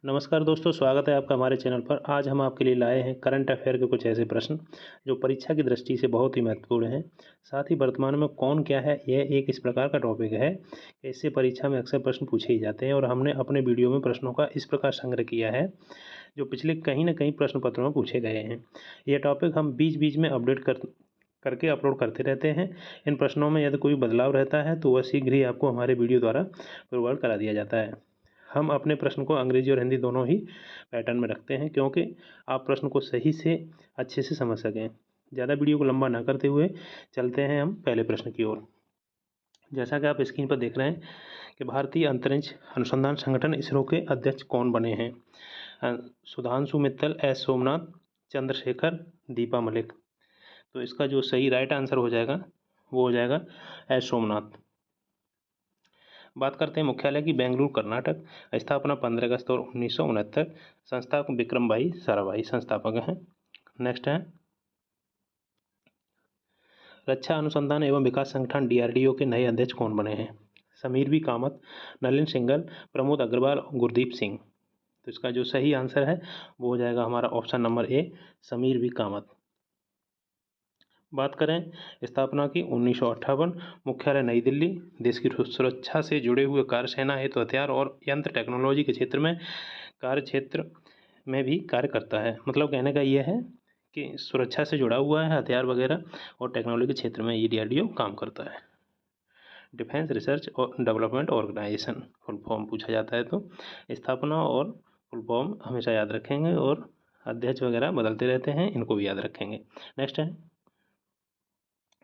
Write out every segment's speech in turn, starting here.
नमस्कार दोस्तों, स्वागत है आपका हमारे चैनल पर। आज हम आपके लिए लाए हैं करंट अफेयर के कुछ ऐसे प्रश्न जो परीक्षा की दृष्टि से बहुत ही महत्वपूर्ण हैं। साथ ही वर्तमान में कौन क्या है, यह एक इस प्रकार का टॉपिक है कि इससे परीक्षा में अक्सर प्रश्न पूछे ही जाते हैं और हमने अपने वीडियो में प्रश्नों का इस प्रकार संग्रह किया है जो पिछले कहीं न कहीं प्रश्न पत्रों में पूछे गए हैं। यह टॉपिक हम बीच बीच में अपडेट करके अपलोड करते रहते हैं। इन प्रश्नों में यदि कोई बदलाव रहता है तो वह शीघ्र ही आपको हमारे वीडियो द्वारा फॉरवर्ड करा दिया जाता है। हम अपने प्रश्न को अंग्रेजी और हिंदी दोनों ही पैटर्न में रखते हैं क्योंकि आप प्रश्न को सही से अच्छे से समझ सकें। ज़्यादा वीडियो को लंबा ना करते हुए चलते हैं हम पहले प्रश्न की ओर। जैसा कि आप स्क्रीन पर देख रहे हैं कि भारतीय अंतरिक्ष अनुसंधान संगठन इसरो के अध्यक्ष कौन बने हैं? सुधांशु मित्तल, एस सोमनाथ, चंद्रशेखर, दीपा मलिक। तो इसका जो सही राइट आंसर हो जाएगा वो हो जाएगा एस सोमनाथ। बात करते हैं मुख्यालय की। बेंगलुरु कर्नाटक। स्थापना 15 अगस्त और 1969। संस्थापक विक्रम भाई साराभाई संस्थापक हैं। नेक्स्ट है रक्षा अनुसंधान एवं विकास संगठन DRDO के नए अध्यक्ष कौन बने हैं? समीर वी कामत, नलिन सिंघल, प्रमोद अग्रवाल, गुरदीप सिंह। तो इसका जो सही आंसर है वो हो जाएगा हमारा option number A, Sameer V Kamat. बात करें स्थापना की 1958। मुख्यालय नई दिल्ली। देश की सुरक्षा से जुड़े हुए कार्यसेना हेतु हथियार और यंत्र टेक्नोलॉजी के क्षेत्र में कार्य क्षेत्र में भी कार्य करता है। मतलब कहने का ये है कि सुरक्षा से जुड़ा हुआ है, हथियार वगैरह और टेक्नोलॉजी के क्षेत्र में ये DRDO काम करता है। डिफेंस रिसर्च और डेवलपमेंट ऑर्गेनाइजेशन फुल फॉर्म पूछा जाता है तो स्थापना और फुल फॉर्म हमेशा याद रखेंगे और अध्यक्ष वगैरह बदलते रहते हैं, इनको भी याद रखेंगे। नेक्स्ट है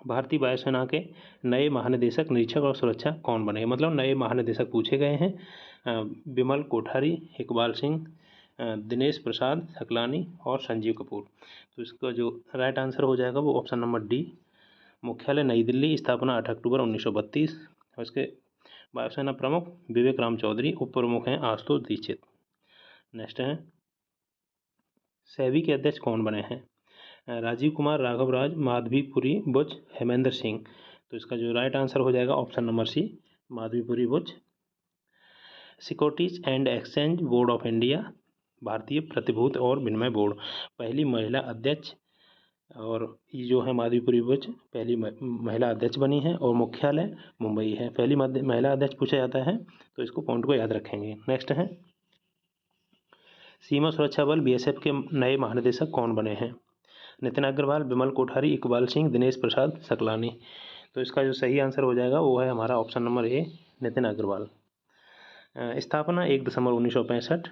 भारतीय वायुसेना के नए महानिदेशक निरीक्षक और सुरक्षा कौन बने? मतलब नए महानिदेशक पूछे गए हैं। विमल कोठारी, इकबाल सिंह, दिनेश प्रसाद सकलानी और संजीव कपूर। तो इसका जो राइट आंसर हो जाएगा वो ऑप्शन नंबर डी, मुख्यालय नई दिल्ली। स्थापना 8 अक्टूबर 1932। और इसके वायुसेना प्रमुख विवेक राम चौधरी, उप प्रमुख हैं आशुतोष दीक्षित। नेक्स्ट है सेबी के अध्यक्ष कौन बने हैं? राजीव कुमार, राघव राज, माधवीपुरी बुच, हेमेंद्र सिंह। तो इसका जो राइट आंसर हो जाएगा option number C, Madhabi Puri Buch. Securities and exchange board of India, भारतीय प्रतिभूति और विनिमय बोर्ड, पहली महिला अध्यक्ष और ये जो है माधवीपुरी बुच पहली महिला अध्यक्ष बनी है और मुख्यालय मुंबई है। पहली महिला अध्यक्ष पूछा जाता है तो इसको पॉइंट को याद रखेंगे। नेक्स्ट है सीमा सुरक्षा बल BSF के नए महानिदेशक कौन बने हैं? नितिन अग्रवाल, विमल कोठारी, इकबाल सिंह, दिनेश प्रसाद सकलानी। तो इसका जो सही आंसर हो जाएगा वो है हमारा option number A, Nitin Agarwal. स्थापना 1 दिसंबर 1965।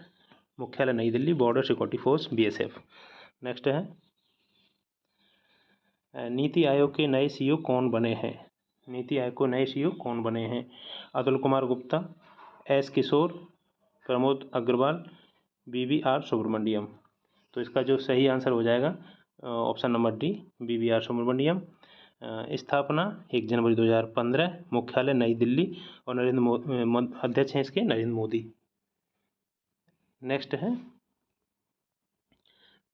मुख्यालय नई Delhi, border security force BSF। Next है नीति आयोग के नए CEO कौन बने हैं? नीति आयोग को नए CEO कौन बने हैं? अतुल कुमार गुप्ता, S किशोर, प्रमोद अग्रवाल, BVR सुब्रमण्यम। तो इसका जो सही आंसर हो जाएगा option number D, BVR Subramanyam. स्थापना 1 जनवरी 2015। मुख्यालय नई दिल्ली और अध्यक्ष हैं इसके नरेंद्र मोदी। नेक्स्ट है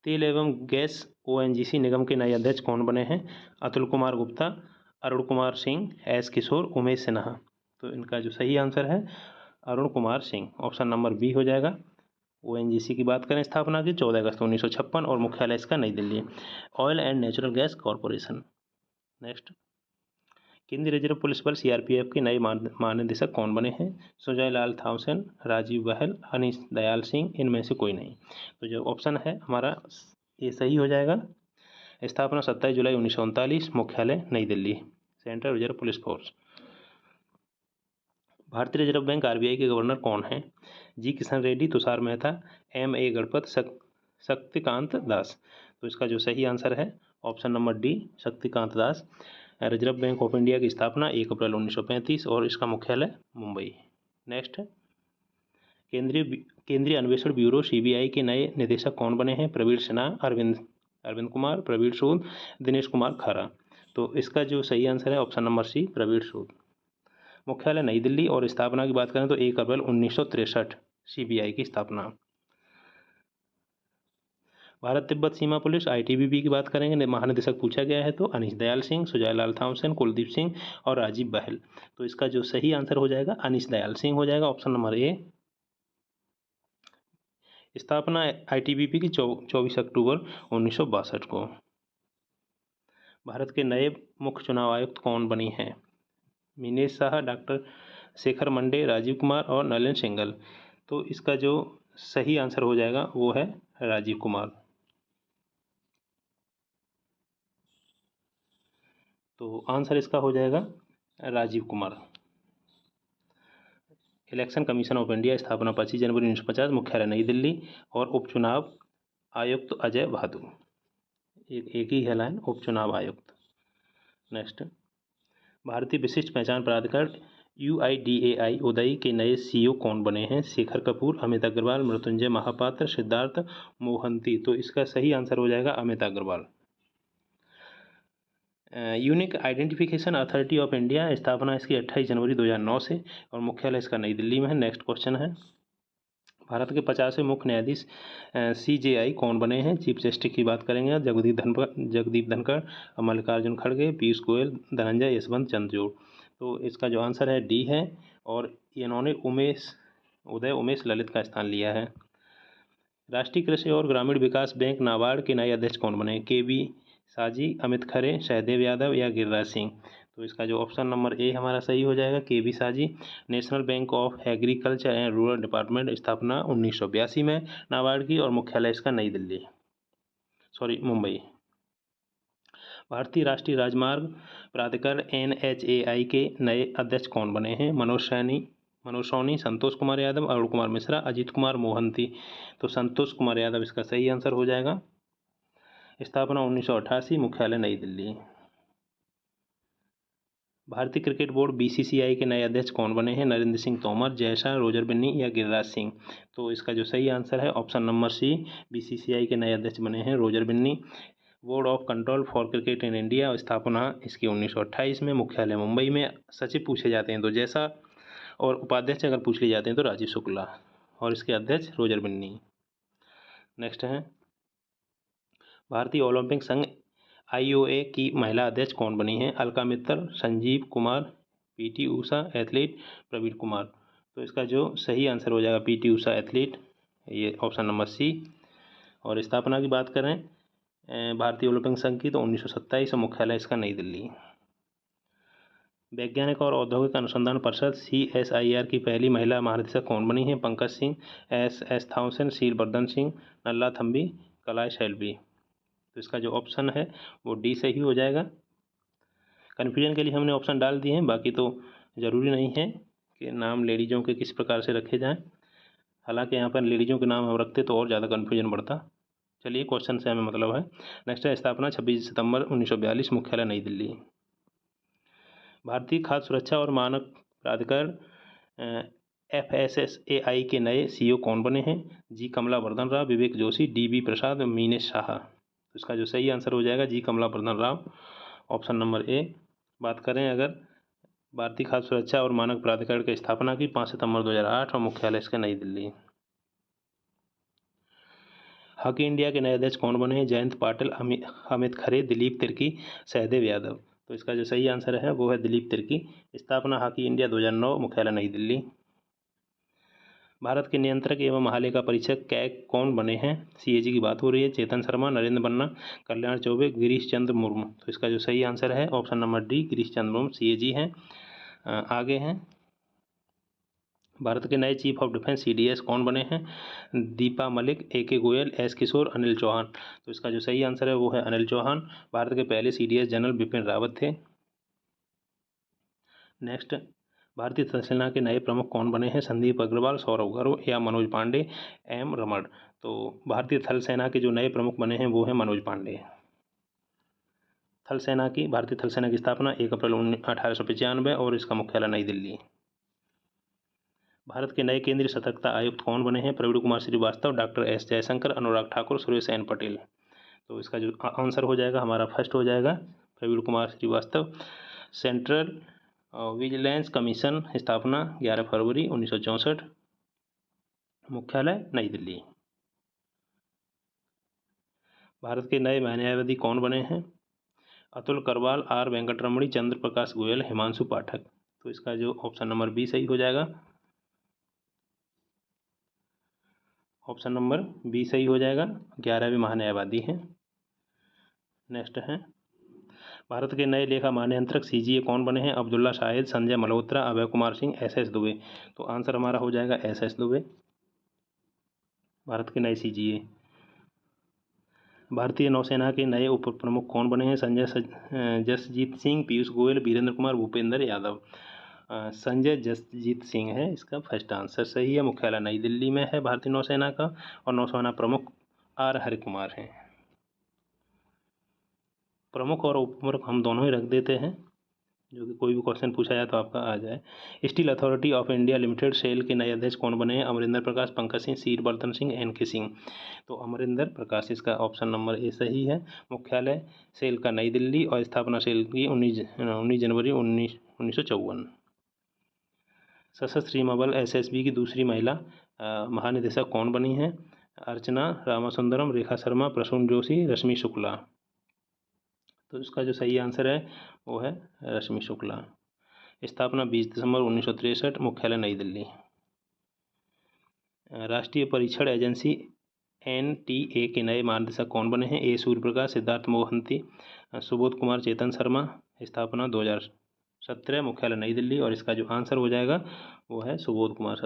तेल एवं गैस ONGC निगम के नए अध्यक्ष कौन बने हैं? अतुल कुमार गुप्ता, अरुण कुमार सिंह, S किशोर, उमेश सिन्हा। तो इनका जो सही आंसर है Arun Kumar Singh, option number B हो जाएगा। ONGC की बात करें स्थापना की 14 अगस्त 1956 और मुख्यालय इसका नई Delhi. Oil and natural gas corporation. Next केंद्रीय रिजर्व पुलिस बल CRPF के नए महानिदेशक कौन बने हैं? सुजय लाल थाउसेन, राजीव बहल, अनीश दयाल सिंह, इनमें से कोई नहीं। तो जो ऑप्शन है हमारा ये सही हो जाएगा। स्थापना 27 जुलाई 1939। मुख्यालय नई Delhi, central reserve police force. भारतीय रिजर्व बैंक RBI के गवर्नर कौन हैं? जी किशन रेड्डी, तुषार मेहता, MA गणपत, शक्तिकांत दास। तो इसका जो सही आंसर है option number D, Shaktikanta Das. Reserve bank of India की स्थापना 1 अप्रैल 1935 और इसका मुख्यालय मुंबई। नेक्स्ट केंद्रीय अन्वेषण ब्यूरो CBI के नए निदेशक कौन बने हैं? प्रवीण सिन्हा, अरविंद कुमार, प्रवीण सूद, दिनेश कुमार खरा। तो इसका जो सही आंसर है ऑप्शन नंबर सी, प्रवीण सूद। मुख्यालय नई दिल्ली और स्थापना की बात करें तो 1 अप्रैल 1963 CBI की स्थापना। भारत तिब्बत सीमा पुलिस ITBP की बात करेंगे, महानिदेशक पूछा गया है तो अनीश दयाल सिंह, सुजय लाल थाउसेन, कुलदीप सिंह और राजीव बहल। तो इसका जो सही आंसर हो जाएगा अनीश दयाल सिंह हो जाएगा, ऑप्शन नंबर ए। स्थापना ITBP की 24 अक्टूबर 1962 को। भारत के नए मुख्य चुनाव आयुक्त कौन बनी हैं? मिनेश शाह, डॉक्टर शेखर मंडे, राजीव कुमार और नलिन सिंघल। तो इसका जो सही आंसर हो जाएगा वो है राजीव कुमार। तो आंसर इसका हो जाएगा Rajiv Kumar. Election commission of India स्थापना 25 जनवरी 1950, मुख्यालय नई दिल्ली और उपचुनाव आयुक्त अजय भादु। एक ही है लाइन, उपचुनाव आयुक्त। नेक्स्ट, भारतीय विशिष्ट पहचान प्राधिकरण UIDAI उदय के नए CEO कौन बने हैं? शेखर कपूर, अमित अग्रवाल, मृत्युंजय महापात्र, सिद्धार्थ मोहंती। तो इसका सही आंसर हो जाएगा Amit Agarwal. Unique identification authority of India स्थापना इसकी 28 जनवरी 2009 से और मुख्यालय इसका नई दिल्ली में है। नेक्स्ट क्वेश्चन है, भारत के 50वें मुख्य न्यायाधीश CJI कौन बने हैं? चीफ जस्टिस की बात करेंगे जगदीप धनखड़, मल्लिकार्जुन खड़गे, पीयूष गोयल, धनंजय यशवंत चंद्रचूड़। तो इसका जो आंसर है D है और इन्होंने उदय उमेश ललित का स्थान लिया है। राष्ट्रीय कृषि और ग्रामीण विकास बैंक नाबार्ड के नए अध्यक्ष कौन बने? KB साजी, अमित खरे, सहदेव यादव या गिरिराज सिंह। तो इसका जो ऑप्शन नंबर A हमारा सही हो जाएगा, KB साजी। National bank of agriculture and rural development स्थापना 1982 में नाबार्ड की और मुख्यालय इसका मुंबई। भारतीय राष्ट्रीय राजमार्ग प्राधिकरण NHAI के नए अध्यक्ष कौन बने हैं? मनोज सोनी, संतोष कुमार यादव, अरुण कुमार मिश्रा, अजीत कुमार मोहंती। तो संतोष कुमार यादव इसका सही आंसर हो जाएगा। स्थापना 1988, मुख्यालय नई दिल्ली। भारतीय क्रिकेट बोर्ड BCCI के नए अध्यक्ष कौन बने हैं? नरेंद्र सिंह तोमर, जय शाह, रोजर बिन्नी या गिरिराज सिंह। तो इसका जो सही आंसर है ऑप्शन नंबर C, BCCI के नए अध्यक्ष बने हैं Roger Binny. Board of control for cricket in India स्थापना इसकी 1928 में, मुख्यालय मुंबई में। सचिव पूछे जाते हैं तो जैसा और उपाध्यक्ष अगर पूछ लिए जाते हैं तो राजीव शुक्ला और इसके अध्यक्ष रोजर बिन्नी। नेक्स्ट है, भारतीय ओलंपिक संघ IOA की महिला अध्यक्ष कौन बनी हैं? Alka Mittal, Sanjeev Kumar, PT Usha athlete, Praveen Kumar. तो इसका जो सही आंसर हो जाएगा PT उषा एथलीट, ये ऑप्शन नंबर C। और स्थापना की बात करें भारतीय ओलंपिक संघ की तो 1927 और मुख्यालय इसका नई दिल्ली। वैज्ञानिक और औद्योगिक अनुसंधान परिषद CSIR की पहली महिला महानिदेशक कौन बनी है? पंकज सिंह, S थाउसेन, शीलवर्धन सिंह, नल्ला थम्बी, कलाई शेल्बी। तो इसका जो ऑप्शन है वो D सही हो जाएगा। कन्फ्यूजन के लिए हमने ऑप्शन डाल दिए हैं, बाकी तो ज़रूरी नहीं है कि नाम लेडीज़ों के किस प्रकार से रखे जाएं। हालांकि यहाँ पर लेडीज़ों के नाम हम रखते तो और ज़्यादा कन्फ्यूजन बढ़ता। चलिए, क्वेश्चन से हमें मतलब है। नेक्स्ट है, स्थापना 26 सितंबर 1942, मुख्यालय नई दिल्ली। भारतीय खाद्य सुरक्षा और मानक प्राधिकरण FSSAI के नए CEO कौन बने हैं? G कमलावर्धन राव, विवेक जोशी, DB प्रसाद, मिनेश शाह। तो इसका जो सही आंसर हो जाएगा G Kamalavardhan Rao, option number A। बात करें अगर भारतीय खाद्य सुरक्षा और मानक प्राधिकरण की स्थापना की 5 सितंबर 2008 और मुख्यालय इसका नई दिल्ली। हॉकी इंडिया के नए अध्यक्ष कौन बने हैं? जयंत पाटिल, अमित खरे, दिलीप तिर्की, सहदेव यादव। तो इसका जो सही आंसर है वो है दिलीप तिर्की। स्थापना हॉकी इंडिया 2009, मुख्यालय नई दिल्ली। भारत के नियंत्रक एवं महालेखा परीक्षक कैग कौन बने हैं? CAG की बात हो रही है। चेतन शर्मा, नरेंद्र बन्ना, कल्याण चौबे, गिरीश चंद्र मुर्मू। तो इसका जो सही आंसर है option number D, Girish Chandra Murmu CAG हैं। आगे हैं, भारत के नए चीफ ऑफ डिफेंस CDS कौन बने हैं? दीपा मलिक, AK गोयल, S किशोर, अनिल चौहान। तो इसका जो सही आंसर है वो है अनिल चौहान। भारत के पहले CDS जनरल बिपिन रावत थे। नेक्स्ट, भारतीय थल सेना के नए प्रमुख कौन बने हैं? संदीप अग्रवाल, सौरभ गर्ग या मनोज पांडे, M रमण। तो भारतीय थल सेना के जो नए प्रमुख बने हैं वो हैं मनोज पांडे। भारतीय थल सेना की स्थापना 1 अप्रैल 1895 और इसका मुख्यालय नई दिल्ली। भारत के नए केंद्रीय सतर्कता आयुक्त कौन बने हैं? Praveen Kumar Srivastava, doctor S Jaishankar, Anurag Thakur, Suresh N Patel. तो इसका जो आंसर हो जाएगा हमारा फर्स्ट हो जाएगा Praveen Kumar Srivastava. Central vigilance commission स्थापना 11 फरवरी 1964, मुख्यालय नई दिल्ली। भारत के नए न्यायाधीश कौन बने हैं? अतुल करवाल, R वेंकटरमणी, चंद्र प्रकाश गोयल, हिमांशु पाठक। तो इसका जो ऑप्शन नंबर B सही हो जाएगा। ऑप्शन नंबर बी सही हो जाएगा, 11वीं महान्यायवादी हैं। नेक्स्ट है, भारत के नए लेखा महानियंत्रक सीजीए कौन बने हैं? अब्दुल्ला शाहिद, संजय मल्होत्रा, अभय कुमार सिंह, एसएस दुबे। तो आंसर हमारा हो जाएगा एसएस दुबे, भारत के नए सीजीए। भारतीय नौसेना के नए उप प्रमुख कौन बने हैं? संजय जसजीत सिंह, पीयूष गोयल, वीरेंद्र कुमार, भूपेंद्र यादव। संजय जसजीत सिंह है इसका फर्स्ट आंसर सही है। मुख्यालय नई दिल्ली में है भारतीय नौसेना का, और नौसेना प्रमुख आर हरि कुमार हैं। प्रमुख और उप प्रमुख हम दोनों ही रख देते हैं, जो कि कोई भी क्वेश्चन पूछा जाए तो आपका आ जाए। Steel authority of India limited SAIL के नए अध्यक्ष कौन बने हैं? अमरिंदर प्रकाश, पंकज सिंह, शीरवर्धन सिंह, एन.के. सिंह। तो अमरिंदर प्रकाश इसका ऑप्शन नंबर ए सही है। मुख्यालय सेल का नई दिल्ली और स्थापना सेल की 19 जनवरी 1954। सशस्त्र सीमा बल एसएसबी की दूसरी महिला महानिदेशक कौन बनी हैं? अर्चना रामासुंदरम, रेखा शर्मा, प्रसून जोशी, रश्मि शुक्ला। तो इसका जो सही आंसर है वो है रश्मि शुक्ला। स्थापना 20 दिसंबर 1963, मुख्यालय नई दिल्ली। राष्ट्रीय परीक्षण एजेंसी एनटीए के नए महानिदेशक कौन बने हैं? ए सूर्य प्रकाश, सिद्धार्थ मोहंती, सुबोध कुमार, चेतन शर्मा। स्थापना 2017, मुख्यालय नई दिल्ली, और इसका जो आंसर हो जाएगा वो है सुबोध कुमार,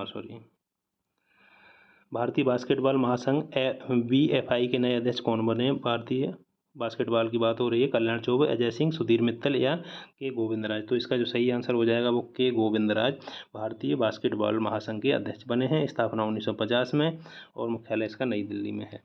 सॉरी। भारतीय बास्केटबॉल महासंघ BFI के नए अध्यक्ष कौन बने? भारतीय बास्केटबॉल की बात हो रही है। कल्याण चौबे, अजय सिंह, सुधीर मित्तल या के गोविंदराज। तो इसका जो सही आंसर हो जाएगा वो के गोविंदराज भारतीय बास्केटबॉल महासंघ के अध्यक्ष बने हैं। स्थापना 1950 में, और मुख्यालय इसका नई दिल्ली में है।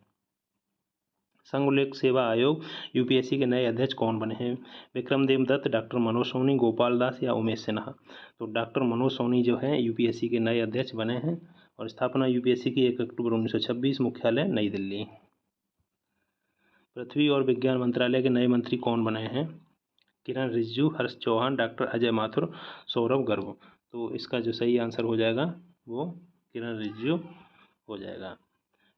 संघ लोक सेवा आयोग UPSC के नए अध्यक्ष कौन बने हैं? विक्रमदेव दत्त, डॉक्टर मनोज सोनी, गोपाल दास या उमेश सिन्हा। तो डॉक्टर मनोज सोनी जो है UPSC के नए अध्यक्ष बने हैं, और स्थापना UPSC की 1 अक्टूबर 1926, मुख्यालय नई दिल्ली। पृथ्वी और विज्ञान मंत्रालय के नए मंत्री कौन बने हैं? किरण रिजिजू, हर्ष चौहान, डॉक्टर अजय माथुर, सौरभ गर्ग। तो इसका जो सही आंसर हो जाएगा वो किरण रिजिजू हो जाएगा।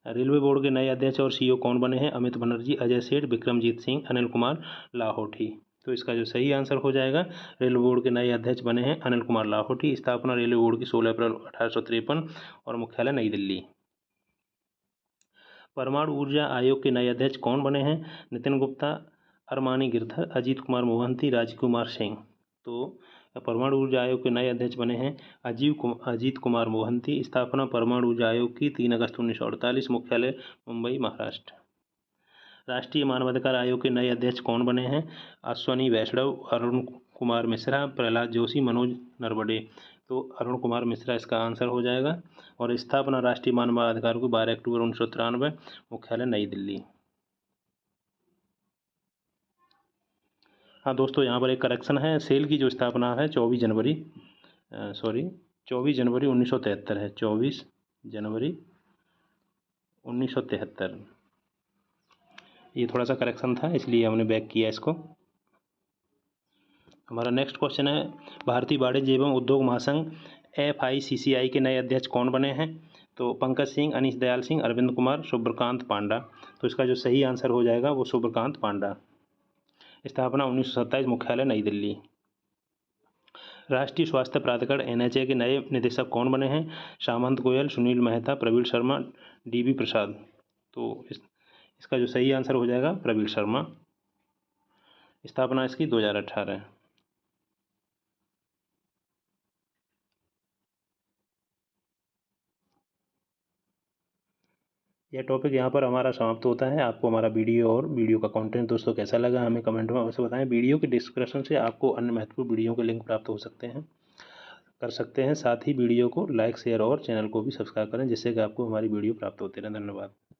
रेलवे बोर्ड के नए अध्यक्ष और CEO कौन बने हैं? अमित बनर्जी, अजय सेठ, विक्रमजीत सिंह, अनिल कुमार लाहोटी। तो इसका जो सही आंसर हो जाएगा, रेलवे बोर्ड के नए अध्यक्ष बने हैं अनिल कुमार लाहोटी। स्थापना रेलवे बोर्ड की 16 अप्रैल 1853, और मुख्यालय नई दिल्ली। परमाणु ऊर्जा आयोग के नए अध्यक्ष कौन बने हैं? नितिन गुप्ता, अरमानी गिरधर, अजीत कुमार मोहंती, राजकुमार सिंह। तो परमाणु ऊर्जा आयोग के नए अध्यक्ष बने हैं अजीत कुमार मोहंती। स्थापना परमाणु ऊर्जा आयोग की 3 अगस्त 1948, मुख्यालय मुंबई, महाराष्ट्र। राष्ट्रीय मानवाधिकार आयोग के नए अध्यक्ष कौन बने हैं? अश्वनी वैष्णव, अरुण कुमार मिश्रा, प्रहलाद जोशी, मनोज नरवडे। तो अरुण कुमार मिश्रा इसका आंसर हो जाएगा, और स्थापना राष्ट्रीय मानवाधिकार की 12 अक्टूबर 1993, मुख्यालय नई दिल्ली। हाँ दोस्तों, यहाँ पर एक करेक्शन है। सेल की जो स्थापना है 24 जनवरी 1973 है। 24 जनवरी 1973, ये थोड़ा सा करेक्शन था, इसलिए हमने बैक किया इसको। हमारा नेक्स्ट क्वेश्चन है, भारतीय वाणिज्य एवं उद्योग महासंघ FICCI के नए अध्यक्ष कौन बने हैं? तो पंकज सिंह, अनीश दयाल सिंह, अरविंद कुमार, सुब्रकांत पांडा। तो इसका जो सही आंसर हो जाएगा वो सुब्रकांत पांडा। स्थापना 1927, मुख्यालय नई दिल्ली। राष्ट्रीय स्वास्थ्य प्राधिकरण NHA के नए निदेशक कौन बने हैं? सामंत गोयल, सुनील मेहता, प्रवीण शर्मा, DB प्रसाद। तो इसका जो सही आंसर हो जाएगा प्रवीण शर्मा। स्थापना इसकी 2018। यह टॉपिक यहाँ पर हमारा समाप्त होता है। आपको हमारा वीडियो और वीडियो का कंटेंट दोस्तों कैसा लगा हमें कमेंट में अवश्य बताएं। वीडियो के डिस्क्रिप्शन से आपको अन्य महत्वपूर्ण वीडियो के लिंक प्राप्त कर सकते हैं। साथ ही वीडियो को लाइक, शेयर और चैनल को भी सब्सक्राइब करें, जिससे कि आपको हमारी वीडियो प्राप्त होती रहे। धन्यवाद।